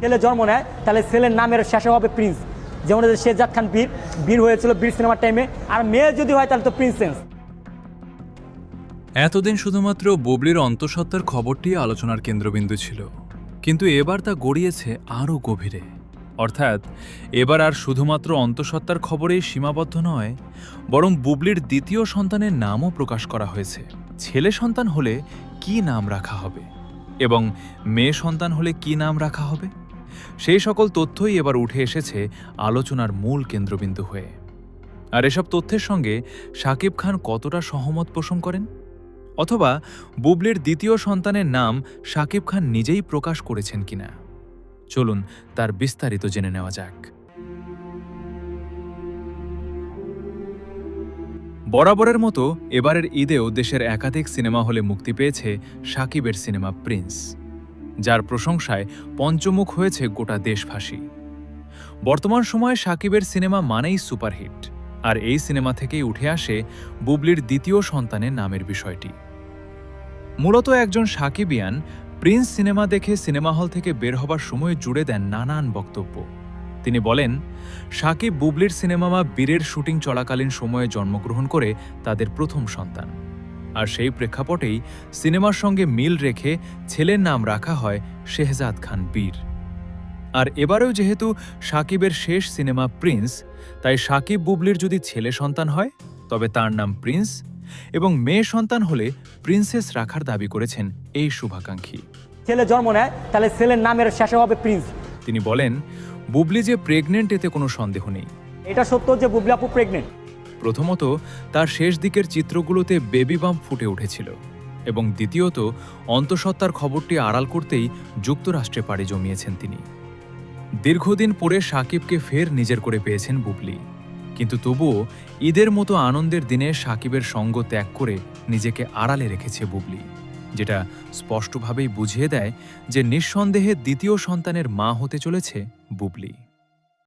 ছেলে জন্ম নেয় তাহলে ছেলের নামের শেষে হবে প্রিন্স, যেমন শেহজাদ খান বীর, বীর হয়েছিল বীর সিনেমার টাইমে। আর মেয়ে যদি হয় তাহলে তো প্রিন্সেস। এতদিন শুধুমাত্র বুবলির অন্তঃসত্ত্বার খবরটি আলোচনার কেন্দ্রবিন্দু ছিল, কিন্তু এবার তা গড়িয়েছে আরও গভীরে। অর্থাৎ এবার আর শুধুমাত্র অন্তঃসত্ত্বার খবরেই সীমাবদ্ধ নয়, বরং বুবলির দ্বিতীয় সন্তানের নামও প্রকাশ করা হয়েছে। ছেলে সন্তান হলে কি নাম রাখা হবে এবং মেয়ে সন্তান হলে কি নাম রাখা হবে, সেই সকল তথ্যই এবার উঠে এসেছে আলোচনার মূল কেন্দ্রবিন্দু হয়ে। আর এসব তথ্যের সঙ্গে শাকিব খান কতটা সহমত পোষণ করেন, অথবা বুবলির দ্বিতীয় সন্তানের নাম শাকিব খান নিজেই প্রকাশ করেছেন কিনা, চলুন তার বিস্তারিত জেনে নেওয়া যাক। বরাবরের মতো এবারের ঈদেও দেশের একাধিক সিনেমা হলে মুক্তি পেয়েছে শাকিবের সিনেমা প্রিন্স, যার প্রশংসায় পঞ্চমুখ হয়েছে গোটা দেশবাসী। বর্তমান সময়ে শাকিবের সিনেমা মানেই সুপারহিট, আর এই সিনেমা থেকেই উঠে আসে বুবলির দ্বিতীয় সন্তানের নামের বিষয়টি। মূলত একজন শাকিবিয়ান প্রিন্স সিনেমা দেখে সিনেমা হল থেকে বের হবার সময় জুড়ে দেন নানান বক্তব্য। তিনি বলেন, শাকিব বুবলির সিনেমা বীরের শুটিং চলাকালীন সময়ে জন্মগ্রহণ করে তাদের প্রথম সন্তান, আর সেই প্রেক্ষাপটেই সিনেমার সঙ্গে মিল রেখে ছেলের নাম রাখা হয় শেহজাদ খান বীর। আর এবারেও যেহেতু শাকিবের শেষ সিনেমা প্রিন্স, তাই শাকিব বুবলির যদি ছেলে সন্তান হয় তবে তার নাম প্রিন্স, এবং মেয়ে সন্তান হলে প্রিন্সেস রাখার দাবি করেছেন এই শুভাকাঙ্ক্ষী। ছেলে জন্ম নেয় তাহলে ছেলের নামের শেষে হবে প্রিন্স। তিনি বলেন, বুবলি যে প্রেগনেন্ট এতে কোনো সন্দেহ নেই। এটা সত্য যে বুবলি আপু প্রেগনেন্ট। প্রথমত, তার শেষ দিকের চিত্রগুলোতে বেবি বাম্প ফুটে উঠেছিল, এবং দ্বিতীয়ত অন্তঃসত্ত্বার খবরটি আড়াল করতেই যুক্তরাষ্ট্রে পাড়ি জমিয়েছেন তিনি। দীর্ঘদিন পরে শাকিবকে ফের নিজের করে পেয়েছেন বুবলি, কিন্তু তবুও ঈদের মতো আনন্দের দিনে শাকিবের সঙ্গ ত্যাগ করে নিজেকে আড়ালে রেখেছে বুবলি, যেটা স্পষ্টভাবেই বুঝিয়ে দেয় যে নিঃসন্দেহে দ্বিতীয় সন্তানের মা হতে চলেছে বুবলি।